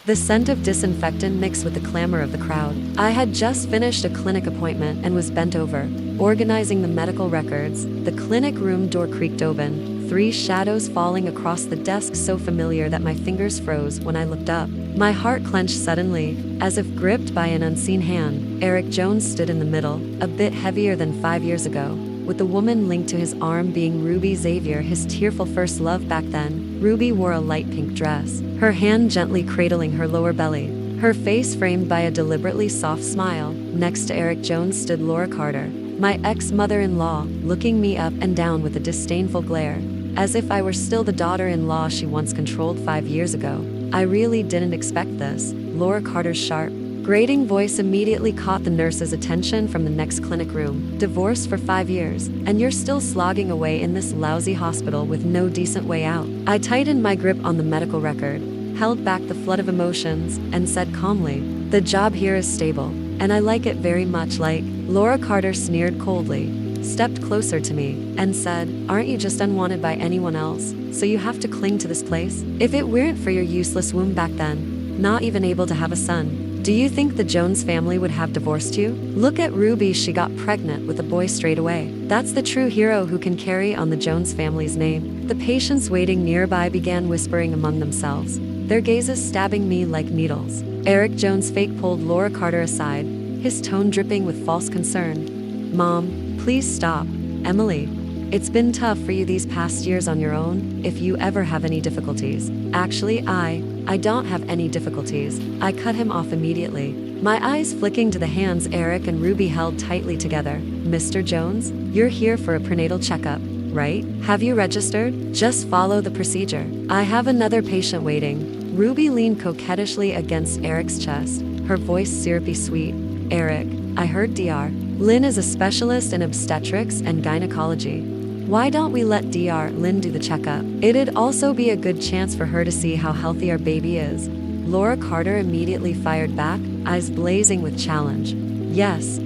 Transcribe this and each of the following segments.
the scent of disinfectant mixed with the clamor of the crowd. I had just finished a clinic appointment and was bent over, organizing the medical records. The clinic room door creaked open, three shadows falling across the desk so familiar that my fingers froze when I looked up. My heart clenched suddenly, as if gripped by an unseen hand. Eric Jones stood in the middle, a bit heavier than 5 years ago, with the woman linked to his arm being Ruby Xavier, his tearful first love back then. Ruby wore a light pink dress, her hand gently cradling her lower belly, her face framed by a deliberately soft smile. Next to Eric Jones stood Laura Carter, my ex-mother-in-law, looking me up and down with a disdainful glare, as if I were still the daughter-in-law she once controlled 5 years ago. I really didn't expect this. Laura Carter's sharp, grating voice immediately caught the nurse's attention from the next clinic room. Divorced for 5 years, and you're still slogging away in this lousy hospital with no decent way out. I tightened my grip on the medical record, held back the flood of emotions, and said calmly, "The job here is stable, and I like it very much." Like, Laura Carter sneered coldly, stepped closer to me, and said, "Aren't you just unwanted by anyone else, so you have to cling to this place? If it weren't for your useless womb back then, not even able to have a son, do you think the Jones family would have divorced you? Look at Ruby, she got pregnant with a boy straight away. That's the true hero who can carry on the Jones family's name." The patients waiting nearby began whispering among themselves, their gazes stabbing me like needles. Eric Jones fake pulled Laura Carter aside, his tone dripping with false concern. "Mom, please stop. Emily, it's been tough for you these past years on your own. If you ever have any difficulties." "Actually, I don't have any difficulties." I cut him off immediately, my eyes flicking to the hands Eric and Ruby held tightly together. "Mr. Jones, you're here for a prenatal checkup, right? Have you registered? Just follow the procedure. I have another patient waiting." Ruby leaned coquettishly against Eric's chest, her voice syrupy sweet. "Eric, I heard Dr. Lynn is a specialist in obstetrics and gynecology. Why don't we let Dr. Lynn do the checkup? It'd also be a good chance for her to see how healthy our baby is." Laura Carter immediately fired back, eyes blazing with challenge. Yes,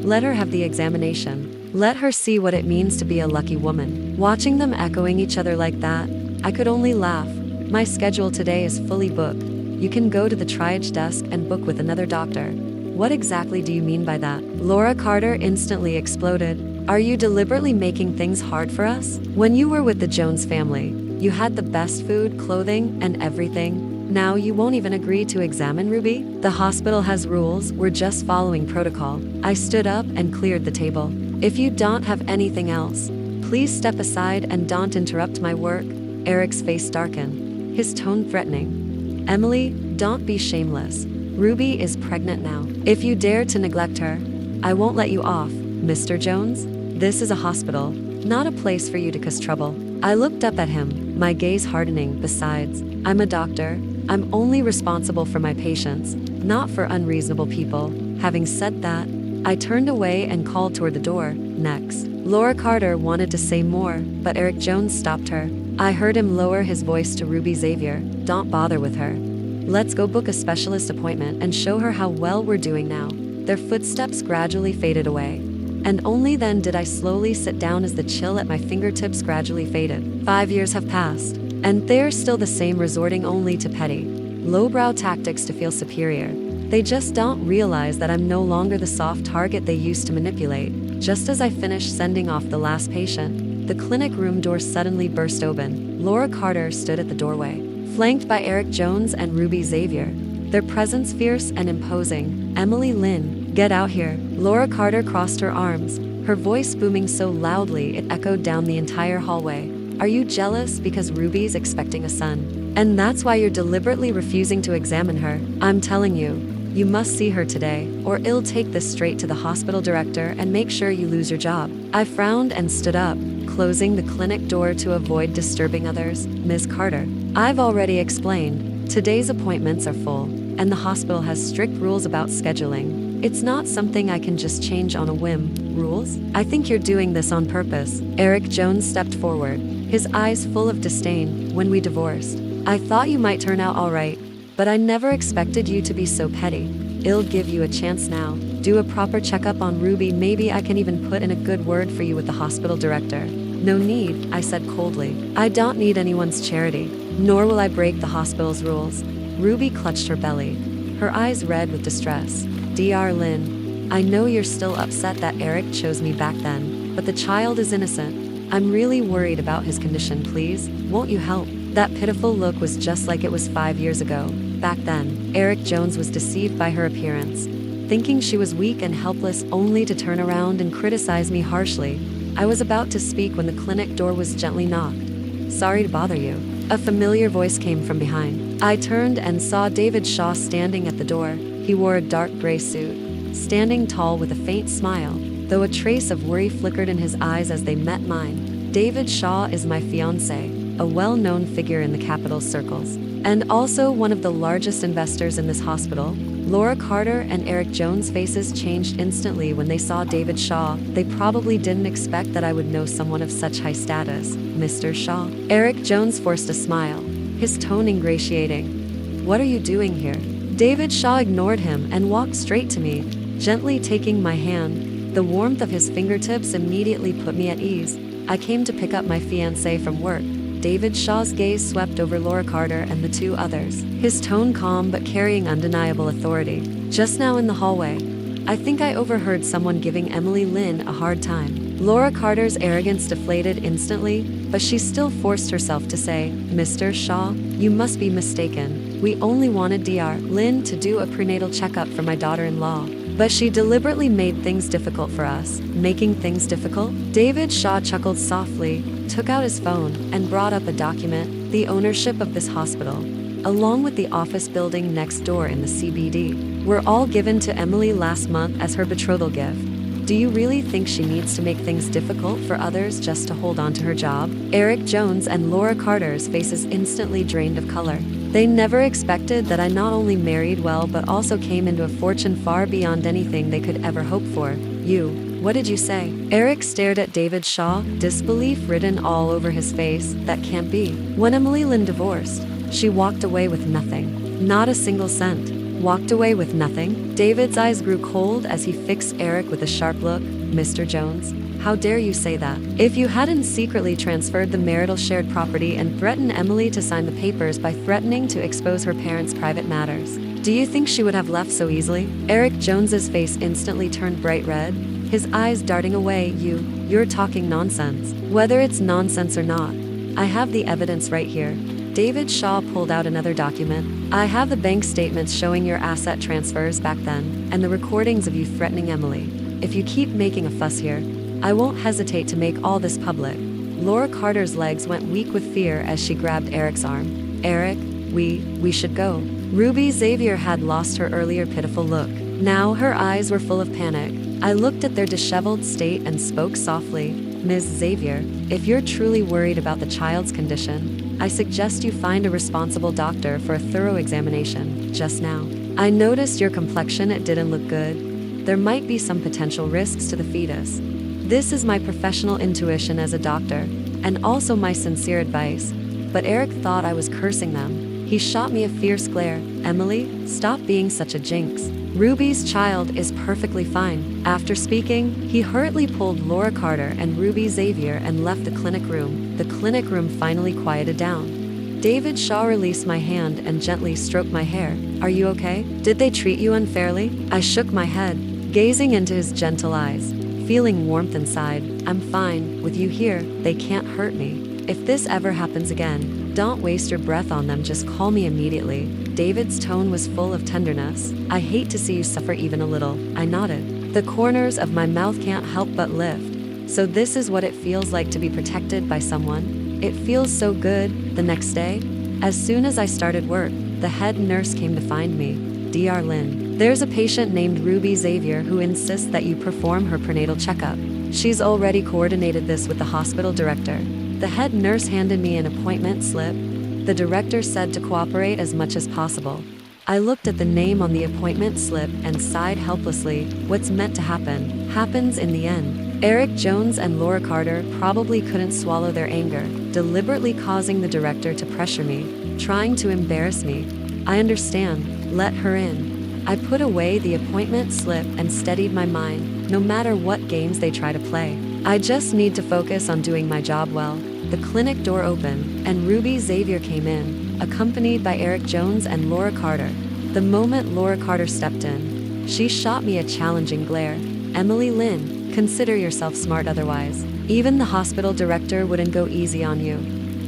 let her have the examination. Let her see what it means to be a lucky woman." Watching them echoing each other like that, I could only laugh. "My schedule today is fully booked. You can go to the triage desk and book with another doctor." "What exactly do you mean by that?" Laura Carter instantly exploded. "Are you deliberately making things hard for us? When you were with the Jones family, you had the best food, clothing, and everything. Now you won't even agree to examine Ruby? The hospital has rules, we're just following protocol." I stood up and cleared the table. "If you don't have anything else, please step aside and don't interrupt my work." Eric's face darkened, his tone threatening. "Emily, don't be shameless. Ruby is pregnant now. If you dare to neglect her, I won't let you off. Mr. Jones, this is a hospital, not a place for you to cause trouble." I looked up at him, my gaze hardening. "Besides, I'm a doctor. I'm only responsible for my patients, not for unreasonable people." Having said that, I turned away and called toward the door. Next, Laura Carter wanted to say more, but Eric Jones stopped her. I heard him lower his voice to Ruby Xavier, "Don't bother with her. Let's go book a specialist appointment and show her how well we're doing now." Their footsteps gradually faded away, and only then did I slowly sit down as the chill at my fingertips gradually faded. 5 years have passed, and they're still the same, resorting only to petty, lowbrow tactics to feel superior. They just don't realize that I'm no longer the soft target they used to manipulate. Just as I finished sending off the last patient, the clinic room door suddenly burst open. Laura Carter stood at the doorway, flanked by Eric Jones and Ruby Xavier, their presence fierce and imposing. "Emily Lynn, get out here." Laura Carter crossed her arms, her voice booming so loudly it echoed down the entire hallway. "Are you jealous because Ruby's expecting a son? And that's why you're deliberately refusing to examine her? I'm telling you, you must see her today, or I'll take this straight to the hospital director and make sure you lose your job." I frowned and stood up, closing the clinic door to avoid disturbing others. "Ms. Carter, I've already explained. Today's appointments are full, and the hospital has strict rules about scheduling. It's not something I can just change on a whim." "Rules? I think you're doing this on purpose." Eric Jones stepped forward, his eyes full of disdain. "When we divorced, I thought you might turn out all right, but I never expected you to be so petty. I'll give you a chance now. Do a proper checkup on Ruby. Maybe I can even put in a good word for you with the hospital director." "No need," I said coldly. "I don't need anyone's charity, nor will I break the hospital's rules." Ruby clutched her belly, her eyes red with distress. Dr. Lin, I know you're still upset that Eric chose me back then, but the child is innocent. I'm really worried about his condition, please. Won't you help? That pitiful look was just like it was 5 years ago. Back then, Eric Jones was deceived by her appearance, thinking she was weak and helpless only to turn around and criticize me harshly. I was about to speak when the clinic door was gently knocked. Sorry to bother you. A familiar voice came from behind. I turned and saw David Shaw standing at the door. He wore a dark gray suit, standing tall with a faint smile, though a trace of worry flickered in his eyes as they met mine. David Shaw is my fiancé, a well-known figure in the capital circles, and also one of the largest investors in this hospital. Laura Carter and Eric Jones' faces changed instantly when they saw David Shaw. They probably didn't expect that I would know someone of such high status. Mr. Shaw. Eric Jones forced a smile, his tone ingratiating. What are you doing here? David Shaw ignored him and walked straight to me, gently taking my hand. The warmth of his fingertips immediately put me at ease. I came to pick up my fiancé from work. David Shaw's gaze swept over Laura Carter and the two others, his tone calm but carrying undeniable authority. Just now in the hallway, I think I overheard someone giving Emily Lynn a hard time. Laura Carter's arrogance deflated instantly, but she still forced herself to say, Mr. Shaw, you must be mistaken. We only wanted Dr. Lynn to do a prenatal checkup for my daughter-in-law. But she deliberately made things difficult for us. Making things difficult? David Shaw chuckled softly, took out his phone, and brought up a document, the ownership of this hospital, along with the office building next door in the CBD, were all given to Emily last month as her betrothal gift. Do you really think she needs to make things difficult for others just to hold on to her job? Eric Jones and Laura Carter's faces instantly drained of color. They never expected that I not only married well but also came into a fortune far beyond anything they could ever hope for. What did you say? Eric stared at David Shaw, disbelief written all over his face. That can't be. When Emily Lynn divorced, she walked away with nothing. Not a single cent. Walked away with nothing? David's eyes grew cold as he fixed Eric with a sharp look. Mr. Jones, how dare you say that? If you hadn't secretly transferred the marital shared property and threatened Emily to sign the papers by threatening to expose her parents' private matters, do you think she would have left so easily? Eric Jones's face instantly turned bright red, his eyes darting away. You're talking nonsense. Whether it's nonsense or not, I have the evidence right here. David Shaw pulled out another document. I have the bank statements showing your asset transfers back then, and the recordings of you threatening Emily. If you keep making a fuss here, I won't hesitate to make all this public. Laura Carter's legs went weak with fear as she grabbed Eric's arm. Eric, we should go. Ruby Xavier had lost her earlier pitiful look. Now her eyes were full of panic. I looked at their disheveled state and spoke softly. Ms. Xavier, if you're truly worried about the child's condition, I suggest you find a responsible doctor for a thorough examination. Just now, I noticed your complexion, it didn't look good. There might be some potential risks to the fetus. This is my professional intuition as a doctor, and also my sincere advice. But Eric thought I was cursing them. He shot me a fierce glare. Emily, stop being such a jinx. Ruby's child is perfectly fine. After speaking, he hurriedly pulled Laura Carter and Ruby Xavier and left the clinic room. The clinic room finally quieted down. David Shaw released my hand and gently stroked my hair. Are you okay? Did they treat you unfairly? I shook my head, gazing into his gentle eyes, feeling warmth inside. I'm fine. With you here, they can't hurt me. If this ever happens again, don't waste your breath on them, just call me immediately. David's tone was full of tenderness. I hate to see you suffer even a little. I nodded. The corners of my mouth can't help but lift. So this is what it feels like to be protected by someone? It feels so good. The next day, as soon as I started work, the head nurse came to find me. Dr. Lynn, there's a patient named Ruby Xavier who insists that you perform her prenatal checkup. She's already coordinated this with the hospital director. The head nurse handed me an appointment slip. The director said to cooperate as much as possible. I looked at the name on the appointment slip and sighed helplessly. What's meant to happen, happens in the end. Eric Jones and Laura Carter probably couldn't swallow their anger, deliberately causing the director to pressure me, trying to embarrass me. I understand. Let her in. I put away the appointment slip and steadied my mind. No matter what games they try to play, I just need to focus on doing my job well. the clinic door opened, and Ruby Xavier came in, accompanied by Eric Jones and Laura Carter. The moment Laura Carter stepped in, she shot me a challenging glare. "Emily Lynn, consider yourself smart otherwise. Even the hospital director wouldn't go easy on you."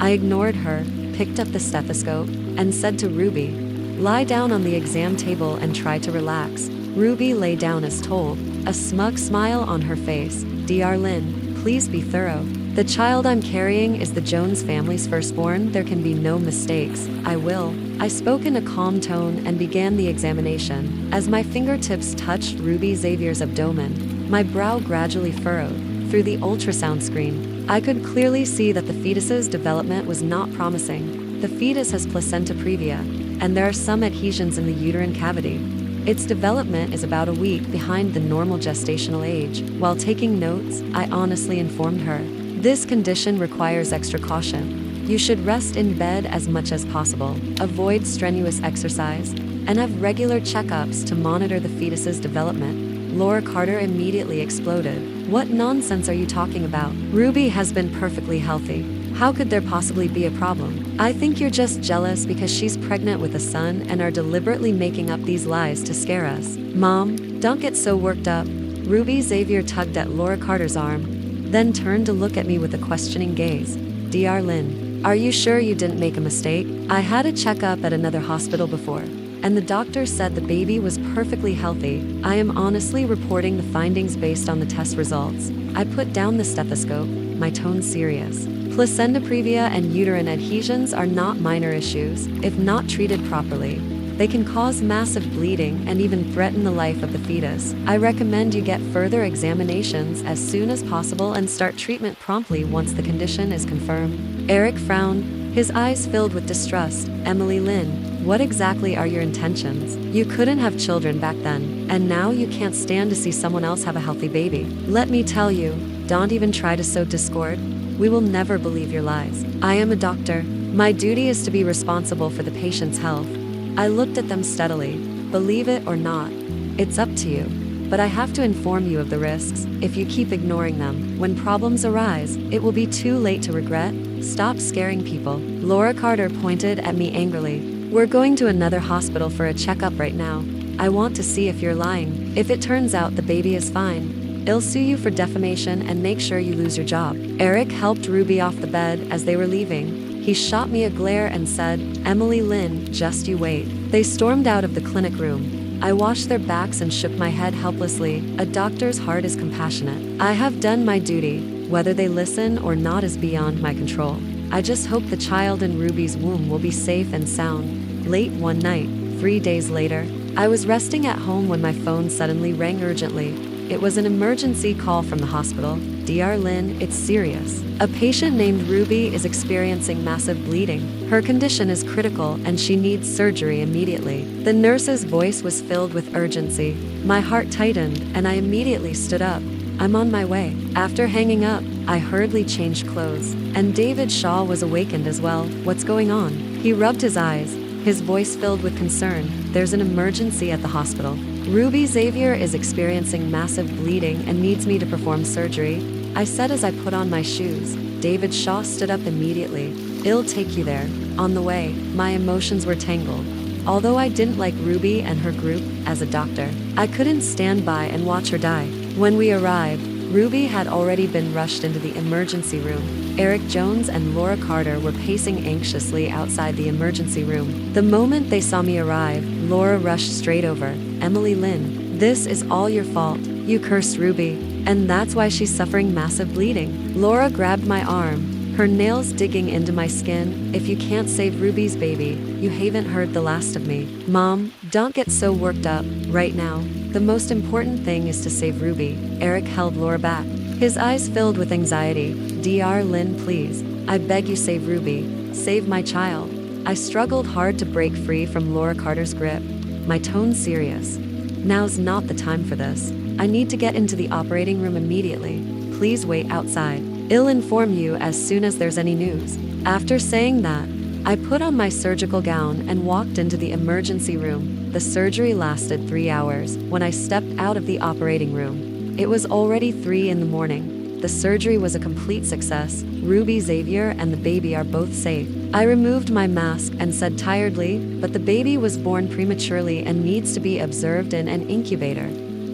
I ignored her, picked up the stethoscope, and said to Ruby, "Lie down on the exam table and try to relax." Ruby lay down as told, a smug smile on her face. "Dr. Lynn, please be thorough. The child I'm carrying is the Jones family's firstborn. There can be no mistakes." "I will." I spoke in a calm tone and began the examination. As my fingertips touched Ruby Xavier's abdomen, my brow gradually furrowed. Through the ultrasound screen, I could clearly see that the fetus's development was not promising. The fetus has placenta previa, and there are some adhesions in the uterine cavity. Its development is about a week behind the normal gestational age. While taking notes, I honestly informed her, "This condition requires extra caution. You should rest in bed as much as possible, avoid strenuous exercise, and have regular checkups to monitor the fetus's development." Laura Carter immediately exploded. "What nonsense are you talking about? Ruby has been perfectly healthy. How could there possibly be a problem? I think you're just jealous because she's pregnant with a son and are deliberately making up these lies to scare us." "Mom, don't get so worked up." Ruby Xavier tugged at Laura Carter's arm, then turned to look at me with a questioning gaze. "Dr. Lynn, are you sure you didn't make a mistake? I had a checkup at another hospital before, and the doctor said the baby was perfectly healthy. I am honestly reporting the findings based on the test results." I put down the stethoscope, my tone serious. "Placenta previa and uterine adhesions are not minor issues. If not treated properly, they can cause massive bleeding and even threaten the life of the fetus. I recommend you get further examinations as soon as possible and start treatment promptly once the condition is confirmed." Eric frowned, his eyes filled with distrust. "Emily Lynn, what exactly are your intentions? You couldn't have children back then, and now you can't stand to see someone else have a healthy baby. Let me tell you, don't even try to sow discord. We will never believe your lies. I am a doctor. My duty is to be responsible for the patient's health." I looked at them steadily. "Believe it or not, it's up to you. But I have to inform you of the risks. If you keep ignoring them, when problems arise, it will be too late to regret. Stop scaring people." Laura Carter pointed at me angrily. "We're going to another hospital for a checkup right now. I want to see if you're lying. If it turns out the baby is fine, I'll sue you for defamation and make sure you lose your job." Eric helped Ruby off the bed as they were leaving. He shot me a glare and said, "Emily Lynn, just you wait." They stormed out of the clinic room. I washed their backs and shook my head helplessly. A doctor's heart is compassionate. I have done my duty. Whether they listen or not is beyond my control. I just hope the child in Ruby's womb will be safe and sound. Late one night, 3 days later, I was resting at home when my phone suddenly rang urgently. It was an emergency call from the hospital. "Dr. Lynn, it's serious. A patient named Ruby is experiencing massive bleeding. Her condition is critical and she needs surgery immediately." The nurse's voice was filled with urgency. My heart tightened and I immediately stood up. "I'm on my way." After hanging up, I hurriedly changed clothes, and David Shaw was awakened as well. "What's going on?" He rubbed his eyes, his voice filled with concern. "There's an emergency at the hospital. Ruby Xavier is experiencing massive bleeding and needs me to perform surgery," I said as I put on my shoes. David Shaw stood up immediately. "I'll take you there." On the way, my emotions were tangled. Although I didn't like Ruby and her group, as a doctor, I couldn't stand by and watch her die. When we arrived, Ruby had already been rushed into the emergency room. Eric Jones and Laura Carter were pacing anxiously outside the emergency room. The moment they saw me arrive, Laura rushed straight over. "Emily Lynn, this is all your fault. You cursed Ruby, and that's why she's suffering massive bleeding." Laura grabbed my arm, her nails digging into my skin. "If you can't save Ruby's baby, you haven't heard the last of me." "Mom, don't get so worked up. Right now, the most important thing is to save Ruby." Eric held Laura back, his eyes filled with anxiety. "Dr. Lynn, please. I beg you, save Ruby. Save my child." I struggled hard to break free from Laura Carter's grip, my tone serious. "Now's not the time for this. I need to get into the operating room immediately. Please wait outside. I'll inform you as soon as there's any news." After saying that, I put on my surgical gown and walked into the emergency room. The surgery lasted 3 hours. When I stepped out of the operating room, it was already 3 in the morning. The surgery was a complete success. Ruby Xavier and the baby are both safe. I removed my mask and said tiredly, but the baby was born prematurely and needs to be observed in an incubator.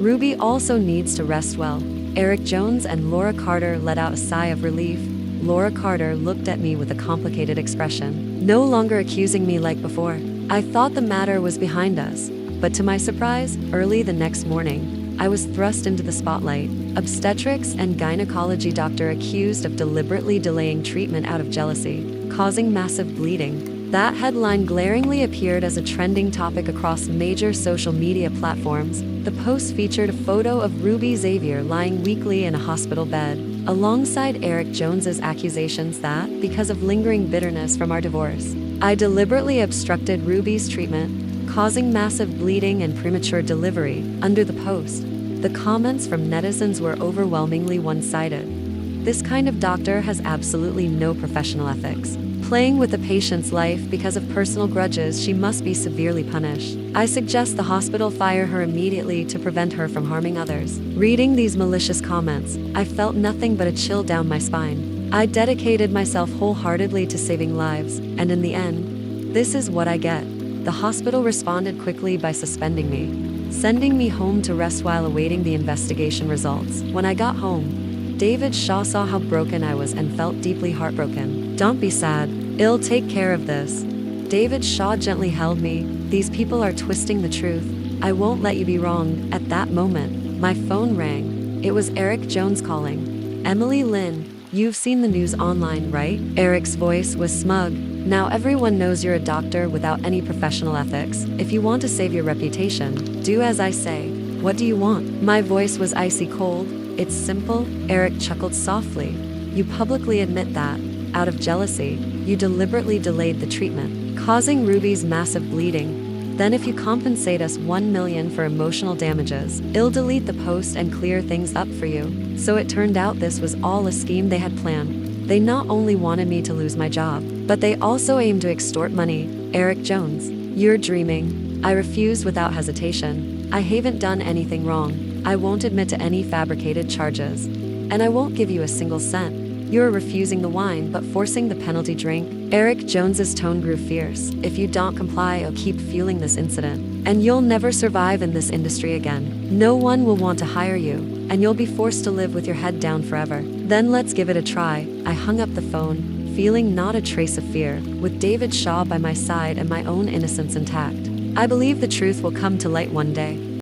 Ruby also needs to rest well. Eric Jones and Laura Carter let out a sigh of relief. Laura Carter looked at me with a complicated expression, no longer accusing me like before. I thought the matter was behind us, but to my surprise, early the next morning, I was thrust into the spotlight. Obstetrics and gynecology doctor accused of deliberately delaying treatment out of jealousy, causing massive bleeding. That headline glaringly appeared as a trending topic across major social media platforms. The post featured a photo of Ruby Xavier lying weakly in a hospital bed, alongside Eric Jones's accusations that, because of lingering bitterness from our divorce, I deliberately obstructed Ruby's treatment, causing massive bleeding and premature delivery. Under the post, the comments from netizens were overwhelmingly one-sided. This kind of doctor has absolutely no professional ethics. Playing with a patient's life because of personal grudges, she must be severely punished. I suggest the hospital fire her immediately to prevent her from harming others. Reading these malicious comments, I felt nothing but a chill down my spine. I dedicated myself wholeheartedly to saving lives, and in the end, this is what I get. The hospital responded quickly by suspending me, sending me home to rest while awaiting the investigation results. When I got home, David Shaw saw how broken I was and felt deeply heartbroken. "Don't be sad. I'll take care of this." David Shaw gently held me. "These people are twisting the truth. I won't let you be wronged." At that moment, my phone rang. It was Eric Jones calling. "Emily Lynn, you've seen the news online, right?" Eric's voice was smug. "Now everyone knows you're a doctor without any professional ethics. If you want to save your reputation, do as I say. What do you want?" My voice was icy cold. "It's simple," Eric chuckled softly. "You publicly admit that, out of jealousy, you deliberately delayed the treatment, causing Ruby's massive bleeding. Then if you compensate us $1 million for emotional damages, I'll delete the post and clear things up for you." So it turned out this was all a scheme they had planned. They not only wanted me to lose my job, but they also aimed to extort money. "Eric Jones, you're dreaming." I refused without hesitation. "I haven't done anything wrong. I won't admit to any fabricated charges. And I won't give you a single cent. You're refusing the wine but forcing the penalty drink." Eric Jones's tone grew fierce. "If you don't comply, I'll keep fueling this incident, and you'll never survive in this industry again. No one will want to hire you, and you'll be forced to live with your head down forever." "Then let's give it a try." I hung up the phone, feeling not a trace of fear, with David Shaw by my side and my own innocence intact. I believe the truth will come to light one day.